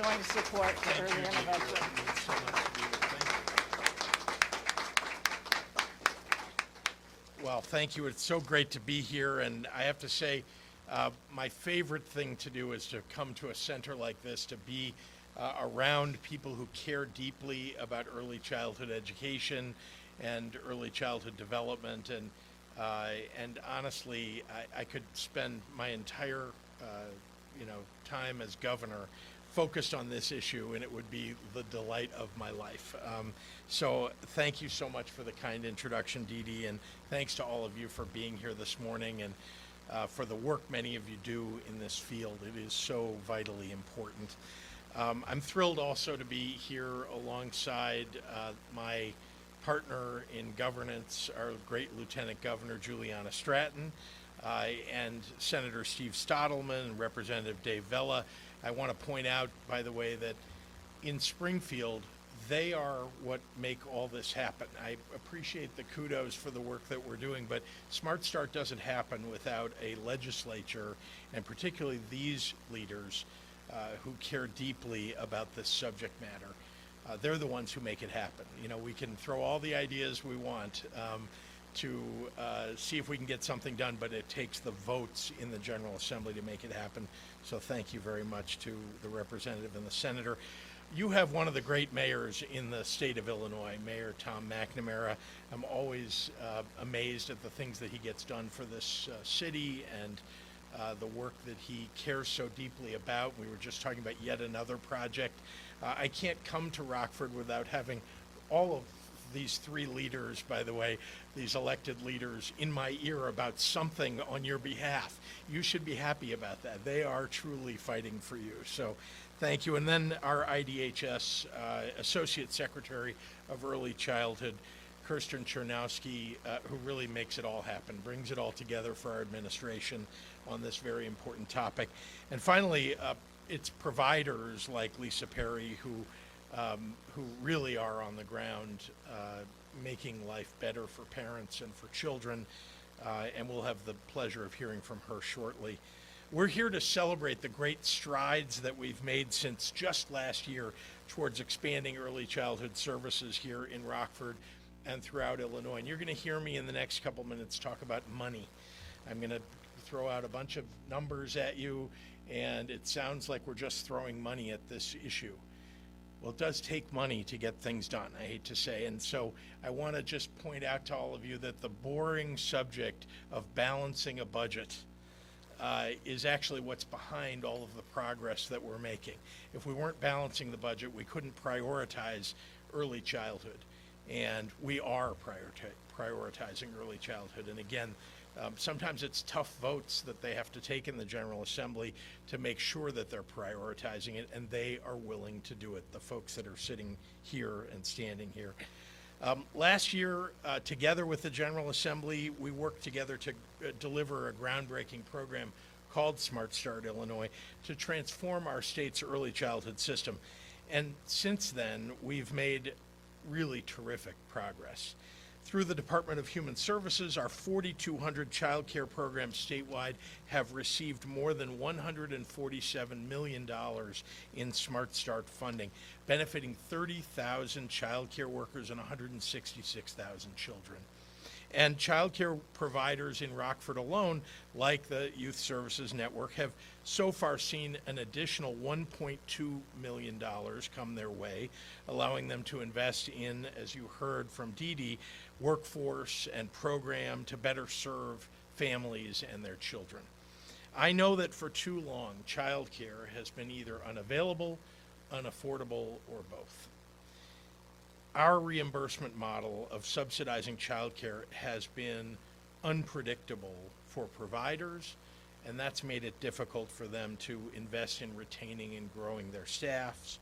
showing support for early intervention. It's so nice to be with you. Thank you. Well, thank you. It's so great to be here, and I have to say, my favorite thing to do is to come to a center like this, to be around people who care deeply about early childhood education and early childhood development, and honestly, I could spend my entire time as governor focused on this issue, and it would be the delight of my life. So thank you so much for the kind introduction, Dee Dee, and thanks to all of you for being here this morning, and for the work many of you do in this field. It is so vitally important. I'm thrilled also to be here alongside my partner in governance, our great Lieutenant Governor Juliana Stratton, and Senator Steve Stottleman and Representative Dave Vella. I want to point out, by the way, that in Springfield, they are what make all this happen. I appreciate the kudos for the work that we're doing, but Smart Start doesn't happen without a legislature, and particularly these leaders who care deeply about this subject matter. They're the ones who make it happen. You know, we can throw all the ideas we want to see if we can get something done, but it takes the votes in the General Assembly to make it happen. So thank you very much to the representative and the senator. You have one of the great mayors in the state of Illinois, Mayor Tom McNamara. I'm always amazed at the things that he gets done for this city and the work that he cares so deeply about. We were just talking about yet another project. I can't come to Rockford without having all of these three leaders, by the way, these elected leaders, in my ear about something on your behalf. You should be happy about that. They are truly fighting for you. So thank you. And then our IDHS Associate Secretary of Early Childhood, Kirsten Chernowski, who really makes it all happen, brings it all together for our administration on this very important topic. And finally, it's providers like Lisa Perry who really are on the ground making life better for parents and for children, and we'll have the pleasure of hearing from her shortly. We're here to celebrate the great strides that we've made since just last year towards expanding early childhood services here in Rockford and throughout Illinois. And you're going to hear me in the next couple minutes talk about money. I'm going to throw out a bunch of numbers at you, and it sounds like we're just throwing money at this issue. Well, it does take money to get things done, I hate to say. And so I want to just point out to all of you that the boring subject of balancing a budget is actually what's behind all of the progress that we're making. If we weren't balancing the budget, we couldn't prioritize early childhood. And we are prioritizing early childhood. And again, sometimes it's tough votes that they have to take in the General Assembly to make sure that they're prioritizing it, and they are willing to do it, the folks that are sitting here and standing here. Last year, together with the General Assembly, we worked together to deliver a groundbreaking program called Smart Start Illinois to transform our state's early childhood system. And since then, we've made really terrific progress. Through the Department of Human Services, our 4,200 child care programs statewide have received more than $147 million in Smart Start funding, benefiting 30,000 child care workers and 166,000 children. And child care providers in Rockford alone, like the Youth Services Network, have so far seen an additional $1.2 million come their way, allowing them to invest in, as you heard from Dee Dee, workforce and program to better serve families and their children. I know that for too long, child care has been either unavailable, unaffordable, or both. Our reimbursement model of subsidizing child care has been unpredictable for providers, and that's made it difficult for them to invest in retaining and growing their staffs,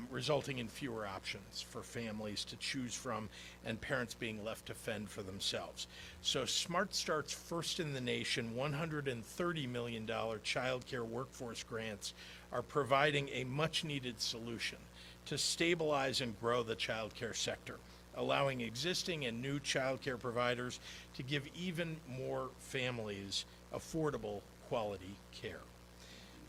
resulting in fewer options for families to choose from and parents being left to fend for themselves. So Smart Start's first in the nation $130 million child care workforce grants are providing a much needed solution to stabilize and grow the child care sector, allowing existing and new child care providers to give even more families affordable quality care.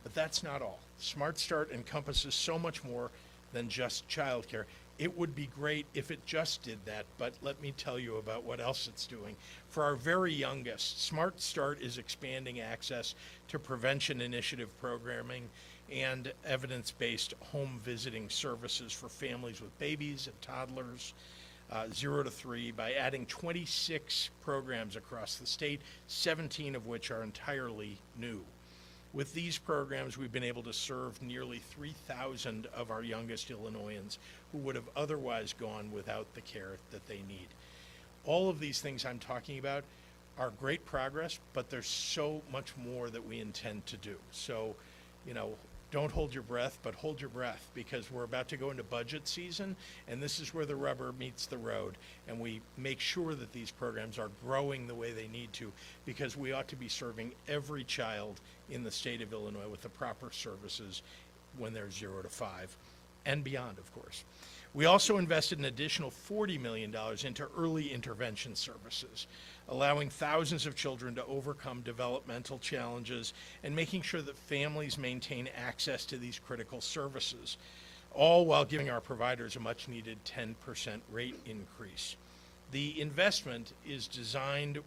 But that's not all. Smart Start encompasses so much more than just childcare. It would be great if it just did that, but let me tell you about what else it's doing. For our very youngest, Smart Start is expanding access to prevention initiative programming and evidence-based home visiting services for families with babies and toddlers, 0 to 3, by adding 26 programs across the state, 17 of which are entirely new. With these programs, we've been able to serve nearly 3,000 of our youngest Illinoisans who would have otherwise gone without the care that they need. All of these things I'm talking about are great progress, but there's so much more that we intend to do. So, don't hold your breath, but hold your breath, because we're about to go into budget season, and this is where the rubber meets the road, and we make sure that these programs are growing the way they need to, because we ought to be serving every child in the state of Illinois with the proper services when they're 0 to 5 and beyond, of course. We also invested an additional $40 million into early intervention services, allowing thousands of children to overcome developmental challenges and making sure that families maintain access to these critical services, all while giving our providers a much-needed 10% rate increase. The investment is designed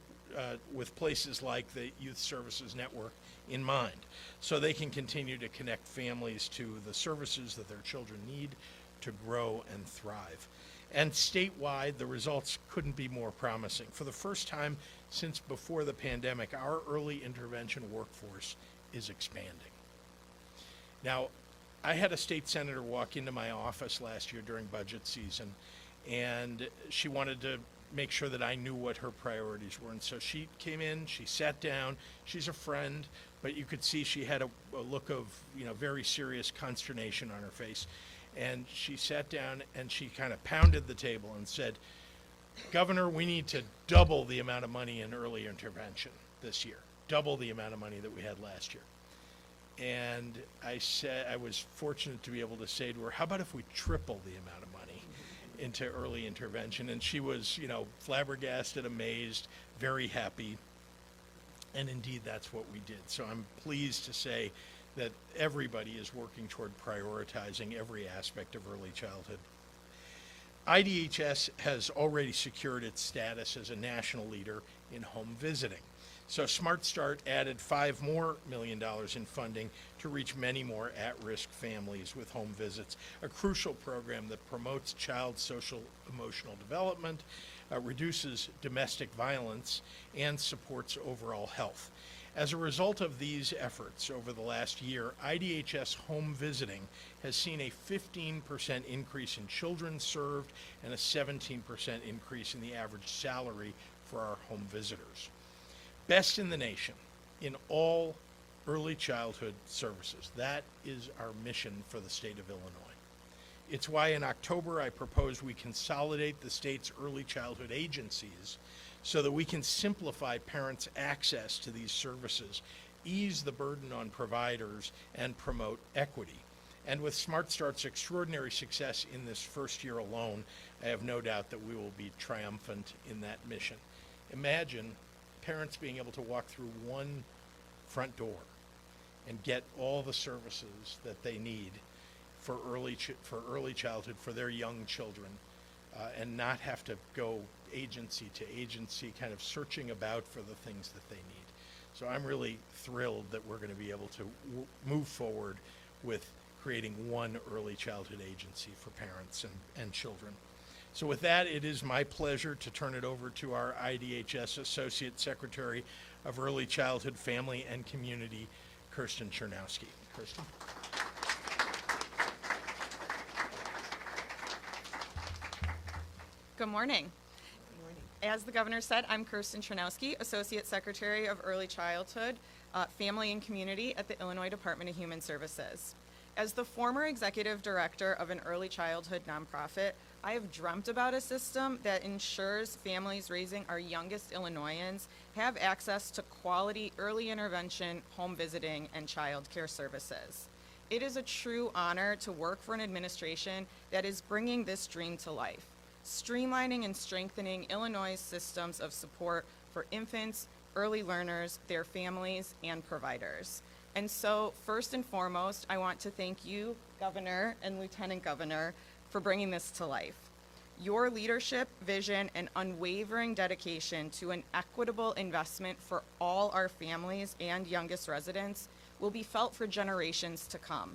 with places like the Youth Services Network in mind, so they can continue to connect families to the services that their children need to grow and thrive. And statewide, the results couldn't be more promising. For the first time since before the pandemic, our early intervention workforce is expanding. Now, I had a state senator walk into my office last year during budget season, and she wanted to make sure that I knew what her priorities were. And so she came in, she sat down, she's a friend, but you could see she had a look of, very serious consternation on her face. And she sat down and she kind of pounded the table and said, "Governor, we need to double the amount of money in early intervention this year, double the amount of money that we had last year." And I said, I was fortunate to be able to say to her, "How about if we triple the amount of money into early intervention?" And she was, flabbergasted, amazed, very happy. And indeed, that's what we did. So I'm pleased to say that everybody is working toward prioritizing every aspect of early childhood. IDHS has already secured its status as a national leader in home visiting. So Smart Start added $5 million more in funding to reach many more at-risk families with home visits, a crucial program that promotes child social emotional development, reduces domestic violence, and supports overall health. As a result of these efforts over the last year, IDHS home visiting has seen a 15% increase in children served and a 17% increase in the average salary for our home visitors. Best in the nation in all early childhood services. That is our mission for the state of Illinois. It's why in October I proposed we consolidate the state's early childhood agencies so that we can simplify parents' access to these services, ease the burden on providers, and promote equity. And with Smart Start's extraordinary success in this first year alone, I have no doubt that we will be triumphant in that mission. Imagine parents being able to walk through one front door and get all the services that they need for early childhood for their young children, and not have to go agency to agency kind of searching about for the things that they need. So I'm really thrilled that we're going to be able to move forward with creating one early childhood agency for parents and children. So with that, it is my pleasure to turn it over to our IDHS Associate Secretary of Early Childhood, Family, and Community, Kirsten Chernowski. Kirsten. Good morning. As the governor said, I'm Kirsten Chernowski, Associate Secretary of Early Childhood, Family and Community at the Illinois Department of Human Services. As the former executive director of an early childhood nonprofit, I have dreamt about a system that ensures families raising our youngest Illinoisans have access to quality early intervention, home visiting, and child care services. It is a true honor to work for an administration that is bringing this dream to life, streamlining and strengthening Illinois' systems of support for infants, early learners, their families, and providers. And so, first and foremost, I want to thank you, Governor and Lieutenant Governor, for bringing this to life. Your leadership, vision, and unwavering dedication to an equitable investment for all our families and youngest residents will be felt for generations to come.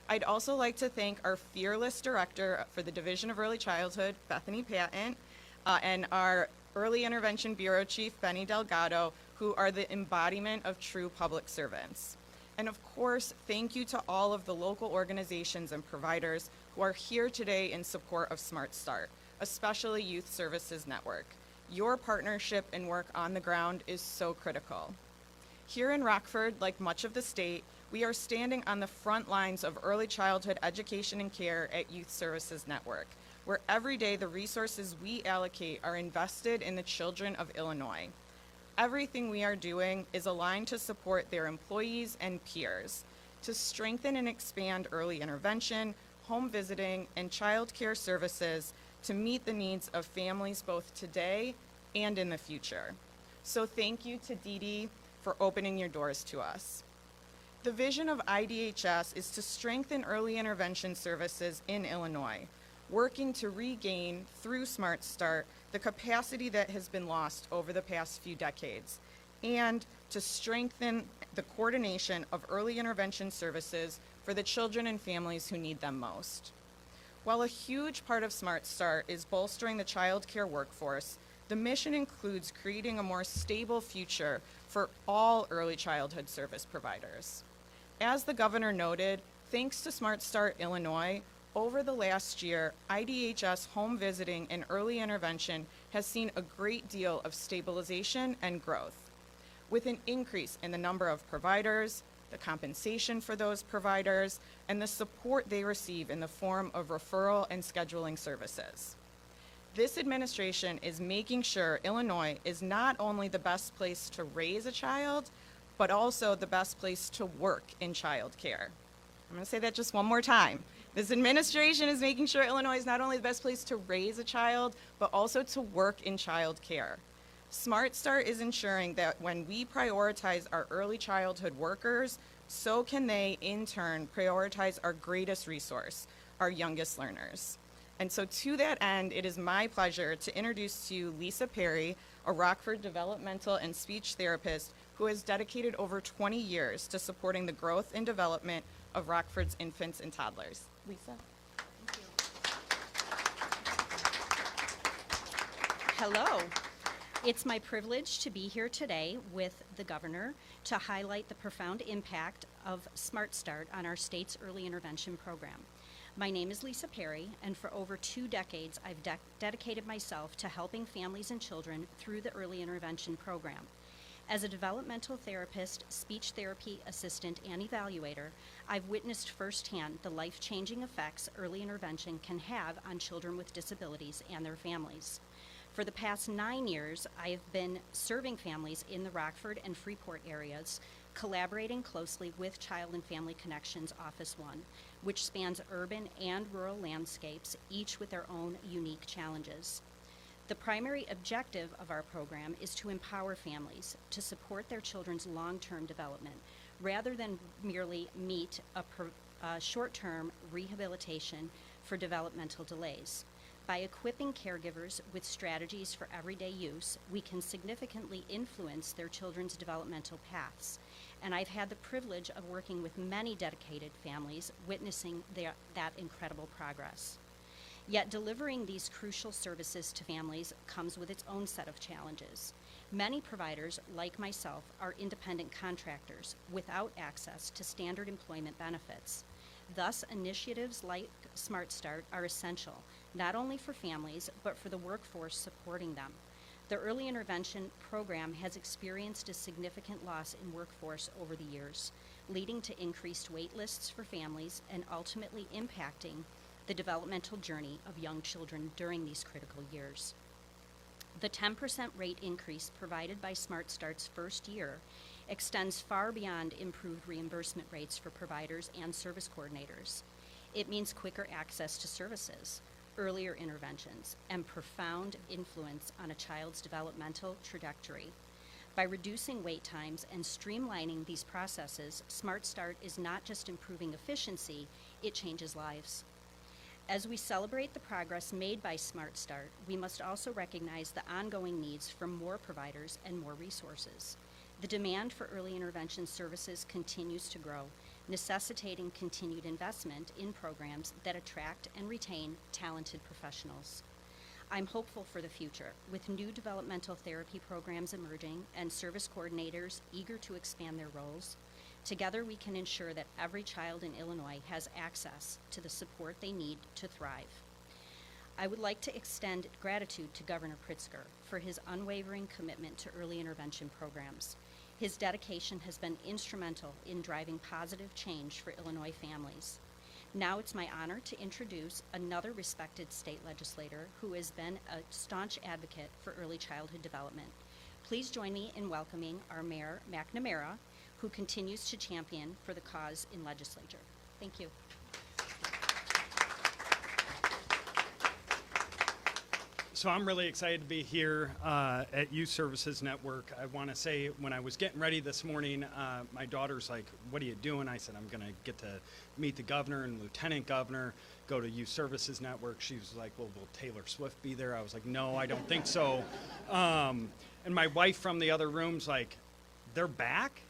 I'd also like to thank our fearless director for the Division of Early Childhood, Bethany Patton, and our Early Intervention Bureau Chief, Benny Delgado, who are the embodiment of true public servants. And of course, thank you to all of the local organizations and providers who are here today in support of Smart Start, especially Youth Services Network. Your partnership and work on the ground is so critical. Here in Rockford, like much of the state, we are standing on the front lines of early childhood education and care at Youth Services Network, where every day the resources we allocate are invested in the children of Illinois. Everything we are doing is aligned to support their employees and peers, to strengthen and expand early intervention, home visiting, and child care services to meet the needs of families both today and in the future. So thank you to Dee Dee for opening your doors to us. The vision of IDHS is to strengthen early intervention services in Illinois, working to regain, through Smart Start, the capacity that has been lost over the past few decades, and to strengthen the coordination of early intervention services for the children and families who need them most. While a huge part of Smart Start is bolstering the child care workforce, the mission includes creating a more stable future for all early childhood service providers. As the governor noted, thanks to Smart Start Illinois, over the last year, IDHS home visiting and early intervention has seen a great deal of stabilization and growth, with an increase in the number of providers, the compensation for those providers, and the support they receive in the form of referral and scheduling services. This administration is making sure Illinois is not only the best place to raise a child, but also the best place to work in child care. I'm going to say that just one more time. This administration is making sure Illinois is not only the best place to raise a child, but also to work in child care. Smart Start is ensuring that when we prioritize our early childhood workers, so can they, in turn, prioritize our greatest resource, our youngest learners. And so to that end, it is my pleasure to introduce to you Lisa Perry, a Rockford developmental and speech therapist who has dedicated over 20 years to supporting the growth and development of Rockford's infants and toddlers. Lisa? Hello. It's my privilege to be here today with the governor to highlight the profound impact of Smart Start on our state's early intervention program. My name is Lisa Perry, and for over 2 decades, I've dedicated myself to helping families and children through the early intervention program. As a developmental therapist, speech therapy assistant, and evaluator, I've witnessed firsthand the life-changing effects early intervention can have on children with disabilities and their families. For the past 9 years, I have been serving families in the Rockford and Freeport areas, collaborating closely with Child and Family Connections Office 1, which spans urban and rural landscapes, each with their own unique challenges. The primary objective of our program is to empower families to support their children's long-term development, rather than merely meet a short-term rehabilitation for developmental delays. By equipping caregivers with strategies for everyday use, we can significantly influence their children's developmental paths. And I've had the privilege of working with many dedicated families, witnessing that incredible progress. Yet delivering these crucial services to families comes with its own set of challenges. Many providers, like myself, are independent contractors without access to standard employment benefits. Thus, initiatives like Smart Start are essential, not only for families, but for the workforce supporting them. The early intervention program has experienced a significant loss in workforce over the years, leading to increased wait lists for families and ultimately impacting the developmental journey of young children during these critical years. The 10% rate increase provided by Smart Start's first year extends far beyond improved reimbursement rates for providers and service coordinators. It means quicker access to services, earlier interventions, and profound influence on a child's developmental trajectory. By reducing wait times and streamlining these processes, Smart Start is not just improving efficiency, it changes lives. As we celebrate the progress made by Smart Start, we must also recognize the ongoing needs for more providers and more resources. The demand for early intervention services continues to grow, necessitating continued investment in programs that attract and retain talented professionals. I'm hopeful for the future, with new developmental therapy programs emerging and service coordinators eager to expand their roles. Together, we can ensure that every child in Illinois has access to the support they need to thrive. I would like to extend gratitude to Governor Pritzker for his unwavering commitment to early intervention programs. His dedication has been instrumental in driving positive change for Illinois families. Now it's my honor to introduce another respected state legislator who has been a staunch advocate for early childhood development. Please join me in welcoming our Mayor McNamara, who continues to champion for the cause in legislature. Thank you. So I'm really excited to be here at Youth Services Network. I want to say when I was getting ready this morning, my daughter's like, "What are you doing?" I said, "I'm going to get to meet the governor and lieutenant governor, go to Youth Services Network." She was like, "Well, will Taylor Swift be there?" I was like, "No, I don't think so." And my wife from the other room's like, "They're back?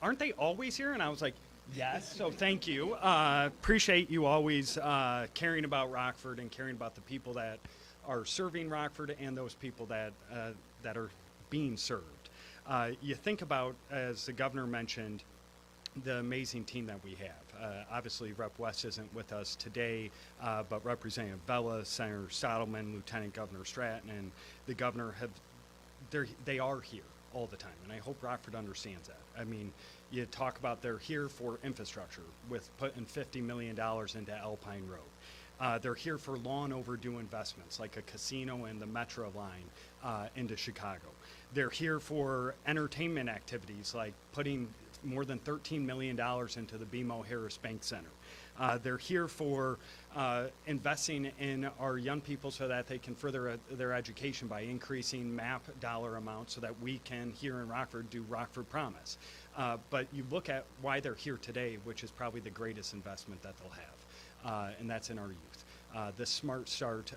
Aren't they always here?" And I was like, "Yes." So thank you. Appreciate you always caring about Rockford and caring about the people that are serving Rockford and those people that that are being served. You think about, as the governor mentioned, the amazing team that we have. Obviously, Rep. West isn't with us today, but Representative Vella, Senator Stottleman, Lieutenant Governor Stratton, and the governor they are here all the time, and I hope Rockford understands that. I mean, you talk about they're here for infrastructure with putting $50 million into Alpine Road. They're here for long overdue investments like a casino and the Metro line into Chicago. They're here for entertainment activities like putting more than $13 million into the BMO Harris Bank Center. They're here for investing in our young people so that they can further their education by increasing MAP dollar amounts so that we can, here in Rockford, do Rockford Promise. But you look at why they're here today, which is probably the greatest investment that they'll have, and that's in our youth. The Smart Start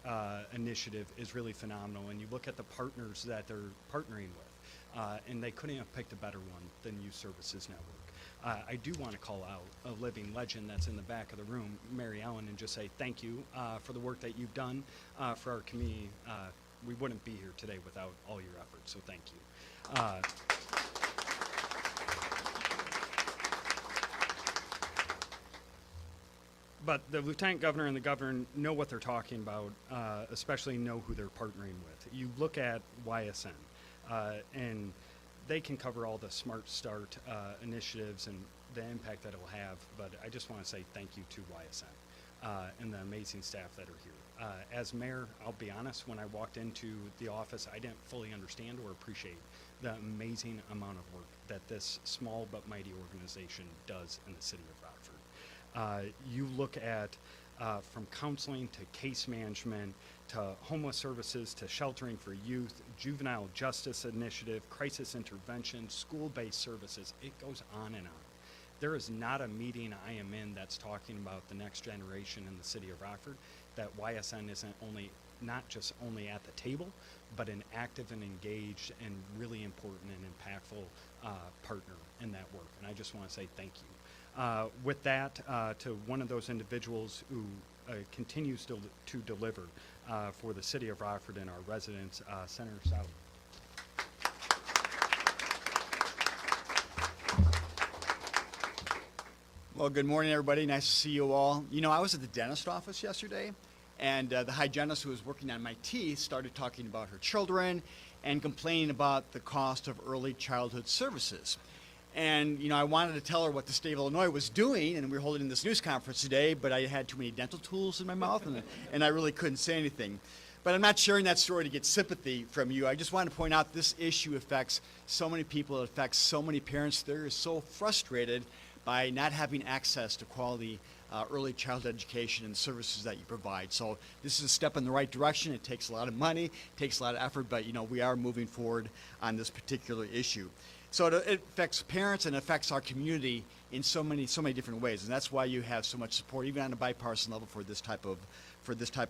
initiative is really phenomenal, and you look at the partners that they're partnering with, and they couldn't have picked a better one than Youth Services Network. I do want to call out a living legend that's in the back of the room, Mary Ellen, and just say thank you for the work that you've done for our community. We wouldn't be here today without all your efforts, so thank you. But the lieutenant governor and the governor know what they're talking about, especially know who they're partnering with. You look at YSN, and they can cover all the Smart Start initiatives and the impact that it'll have, but I just want to say thank you to YSN and the amazing staff that are here. As mayor, I'll be honest, when I walked into the office, I didn't fully understand or appreciate the amazing amount of work that this small but mighty organization does in the city of Rockford. You look at from counseling to case management to homeless services to sheltering for youth, juvenile justice initiative, crisis intervention, school-based services. It goes on and on. There is not a meeting I am in that's talking about the next generation in the city of Rockford that YSN isn't not just only at the table, but an active and engaged and really important and impactful partner in that work. And I just want to say thank you. With that, to one of those individuals who continues to deliver for the city of Rockford and our residents, Senator Stottleman. Well, good morning, everybody. Nice to see you all. You know, I was at the dentist office yesterday, and the hygienist who was working on my teeth started talking about her children and complaining about the cost of early childhood services. And, you know, I wanted to tell her what the state of Illinois was doing, and we were holding this news conference today, but I had too many dental tools in my mouth, and I really couldn't say anything. But I'm not sharing that story to get sympathy from you. I just want to point out this issue affects so many people. It affects so many parents. They're so frustrated by not having access to quality early childhood education and services that you provide. So this is a step in the right direction. It takes a lot of money, it takes a lot of effort, but we are moving forward on this particular issue. So it affects parents and affects our community in so many different ways, and that's why you have so much support, even on a bipartisan level, for this type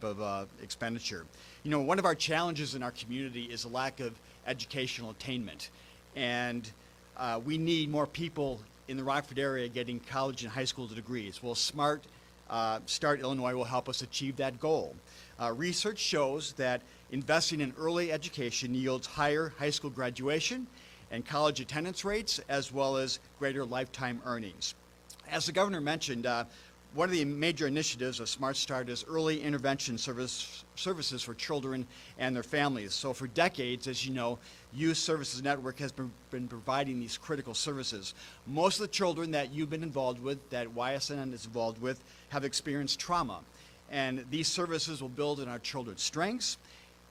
of expenditure. One of our challenges in our community is a lack of educational attainment, and we need more people in the Rockford area getting college and high school degrees. Well, Smart Start Illinois will help us achieve that goal. Research shows that investing in early education yields higher high school graduation and college attendance rates, as well as greater lifetime earnings. As the governor mentioned, one of the major initiatives of Smart Start is early intervention services for children and their families. So for decades, as you know, Youth Services Network has been providing these critical services. Most of the children that you've been involved with, that YSN is involved with, have experienced trauma. And these services will build on our children's strengths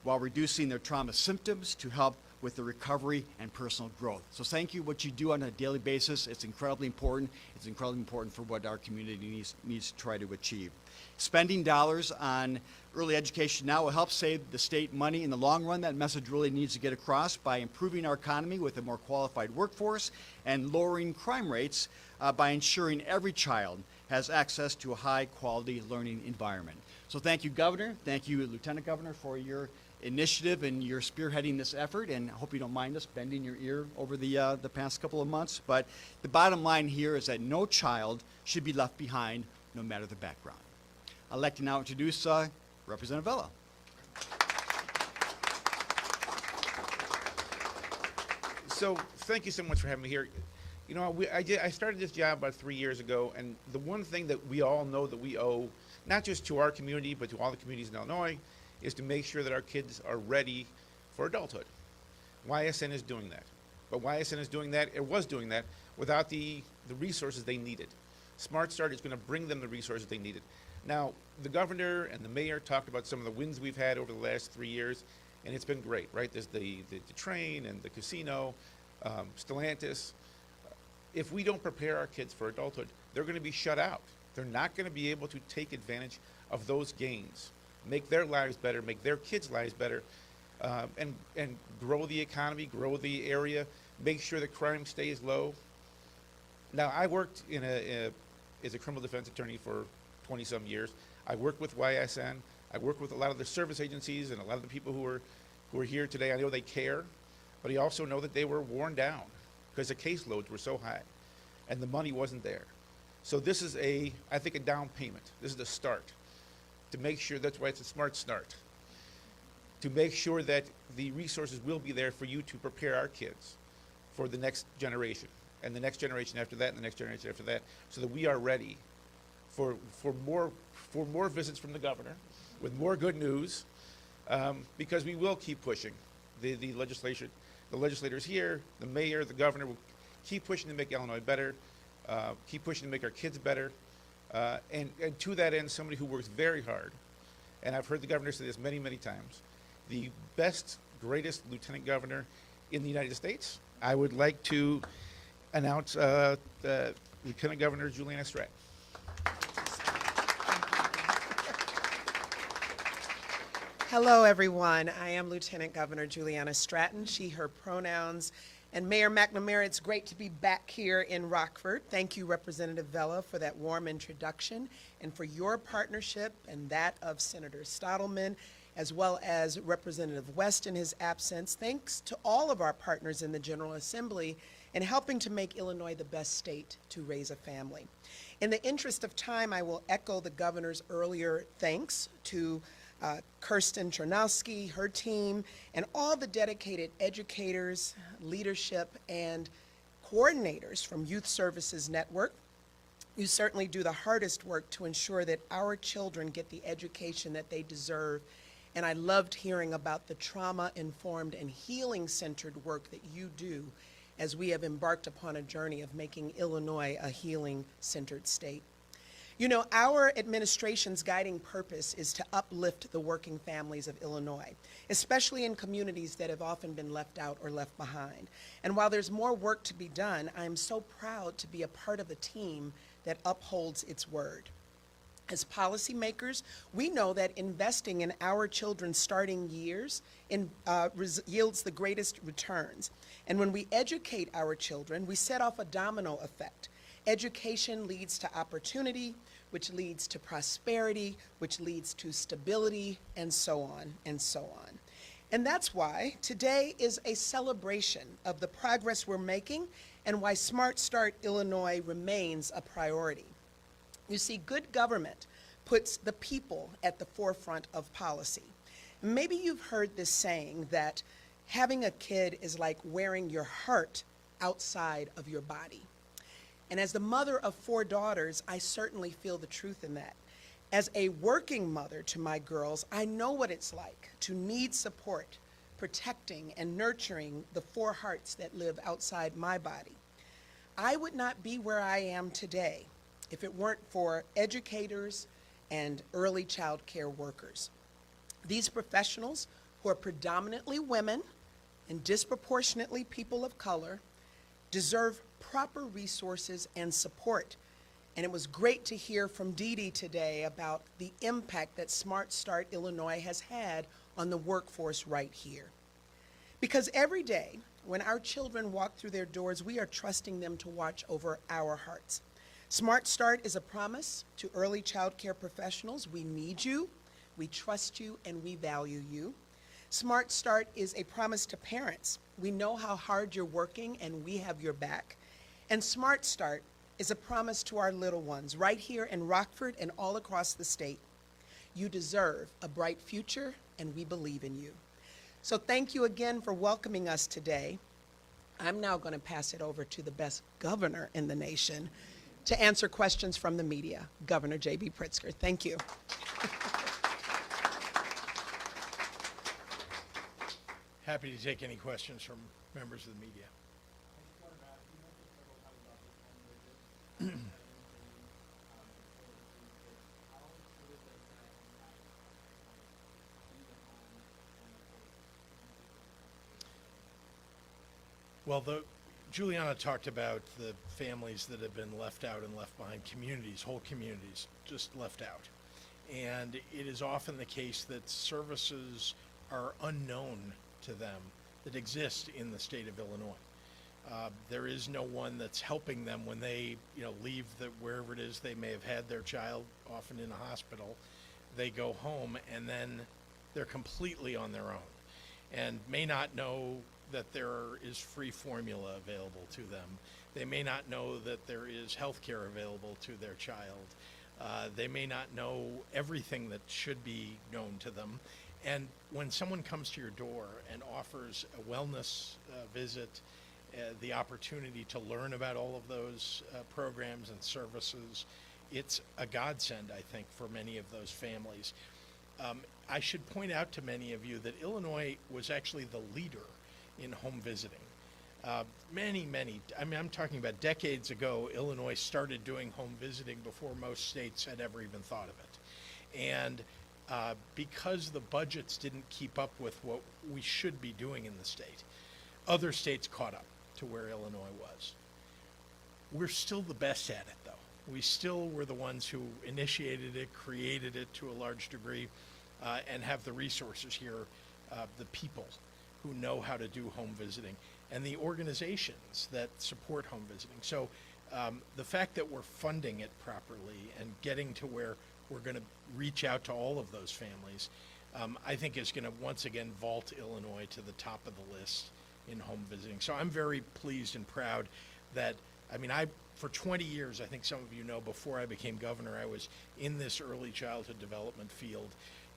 while reducing their trauma symptoms to help with the recovery and personal growth. So thank you. What you do on a daily basis, it's incredibly important. It's incredibly important for what our community needs to try to achieve. Spending dollars on early education now will help save the state money in the long run. That message really needs to get across by improving our economy with a more qualified workforce and lowering crime rates by ensuring every child has access to a high-quality learning environment. So thank you, Governor. Thank you, Lieutenant Governor, for your initiative and you're spearheading this effort, and I hope you don't mind us bending your ear over the past couple of months. But the bottom line here is that no child should be left behind, no matter the background. I'd like to now introduce Representative Vella. So thank you so much for having me here. I started this job about 3 years ago, and the one thing that we all know that we owe, not just to our community, but to all the communities in Illinois, is to make sure that our kids are ready for adulthood. YSN is doing that. But YSN is doing that, it was doing that, without the resources they needed. Smart Start is going to bring them the resources they needed. Now, the governor and the mayor talked about some of the wins we've had over the last 3 years, and it's been great, right? There's the train and the casino, Stellantis. If we don't prepare our kids for adulthood, they're going to be shut out. They're not going to be able to take advantage of those gains, make their lives better, make their kids' lives better, and grow the economy, grow the area, make sure the crime stays low. Now, I worked as a criminal defense attorney for 20-some years. I worked with YSN. I worked with a lot of the service agencies and a lot of the people who are here today. I know they care, but I also know that they were worn down because the caseloads were so high and the money wasn't there. So this is I think, a down payment. This is the start to make sure, that's why it's a Smart Start, to make sure that the resources will be there for you to prepare our kids for the next generation and the next generation after that and the next generation after that, so that we are ready for more visits from the governor with more good news, because we will keep pushing. The legislators here, the mayor, the governor will keep pushing to make Illinois better, keep pushing to make our kids better. And to that end, somebody who works very hard, and I've heard the governor say this many, many times, the best, greatest lieutenant governor in the United States, I would like to announce Lieutenant Governor Juliana Stratton. Hello, everyone. I am Lieutenant Governor Juliana Stratton, she, her pronouns. And Mayor McNamara, it's great to be back here in Rockford. Thank you, Representative Vella, for that warm introduction and for your partnership and that of Senator Stottleman, as well as Representative West in his absence. Thanks to all of our partners in the General Assembly in helping to make Illinois the best state to raise a family. In the interest of time, I will echo the governor's earlier thanks to Kirsten Chernowski, her team, and all the dedicated educators, leadership, and coordinators from Youth Services Network. You certainly do the hardest work to ensure that our children get the education that they deserve. And I loved hearing about the trauma-informed and healing-centered work that you do as we have embarked upon a journey of making Illinois a healing-centered state. You know, our administration's guiding purpose is to uplift the working families of Illinois, especially in communities that have often been left out or left behind. And while there's more work to be done, I am so proud to be a part of a team that upholds its word. As policymakers, we know that investing in our children's starting years yields the greatest returns. And when we educate our children, we set off a domino effect. Education leads to opportunity, which leads to prosperity, which leads to stability, and so on and so on. And that's why today is a celebration of the progress we're making and why Smart Start Illinois remains a priority. You see, good government puts the people at the forefront of policy. Maybe you've heard this saying that having a kid is like wearing your heart outside of your body. And as the mother of 4 daughters, I certainly feel the truth in that. As a working mother to my girls, I know what it's like to need support, protecting and nurturing the 4 hearts that live outside my body. I would not be where I am today if it weren't for educators and early child care workers. These professionals, who are predominantly women and disproportionately people of color, deserve proper resources and support. And it was great to hear from Dee Dee today about the impact that Smart Start Illinois has had on the workforce right here. Because every day, when our children walk through their doors, we are trusting them to watch over our hearts. Smart Start is a promise to early child care professionals. We need you, we trust you, and we value you. Smart Start is a promise to parents. We know how hard you're working, and we have your back. And Smart Start is a promise to our little ones right here in Rockford and all across the state. You deserve a bright future, and we believe in you. So thank you again for welcoming us today. I'm now going to pass it over to the best governor in the nation to answer questions from the media, Governor J.B. Pritzker. Thank you. Happy to take any questions from members of the media. Well, Juliana talked about the families that have been left out and left behind, communities, whole communities just left out. And it is often the case that services are unknown to them that exist in the state of Illinois. There is no one that's helping them when they, leave wherever it is they may have had their child, often in a hospital. They go home and then they're completely on their own and may not know that there is free formula available to them. They may not know that there is health care available to their child. They may not know everything that should be known to them. And when someone comes to your door and offers a wellness visit, the opportunity to learn about all of those programs and services, it's a godsend, I think, for many of those families. I should point out to many of you that Illinois was actually the leader in home visiting. I'm talking about decades ago, Illinois started doing home visiting before most states had ever even thought of it. And because the budgets didn't keep up with what we should be doing in the state, other states caught up to where Illinois was. We're still the best at it, though. We still were the ones who initiated it, created it to a large degree, and have the resources here, the people who know how to do home visiting, and the organizations that support home visiting. So the fact that we're funding it properly and getting to where we're going to reach out to all of those families, I think is going to once again vault Illinois to the top of the list in home visiting. So I'm very pleased and proud that, for 20 years, I think some of you know, before I became governor, I was in this early childhood development field,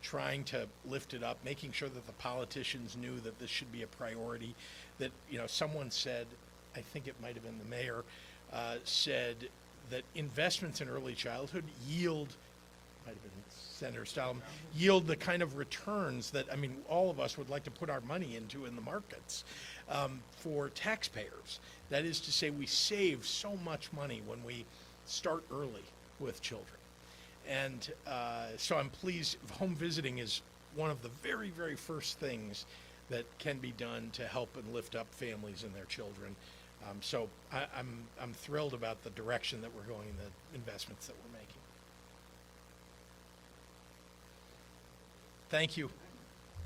trying to lift it up, making sure that the politicians knew that this should be a priority, that, someone said, I think it might have been the mayor, said that investments in early childhood yield, might have been Senator Stalin, yield the kind of returns that, all of us would like to put our money into in the markets for taxpayers. That is to say, we save so much money when we start early with children. And so I'm pleased. Home visiting is one of the very, very first things that can be done to help and lift up families and their children. So I'm thrilled about the direction that we're going, the investments that we're making. Thank you.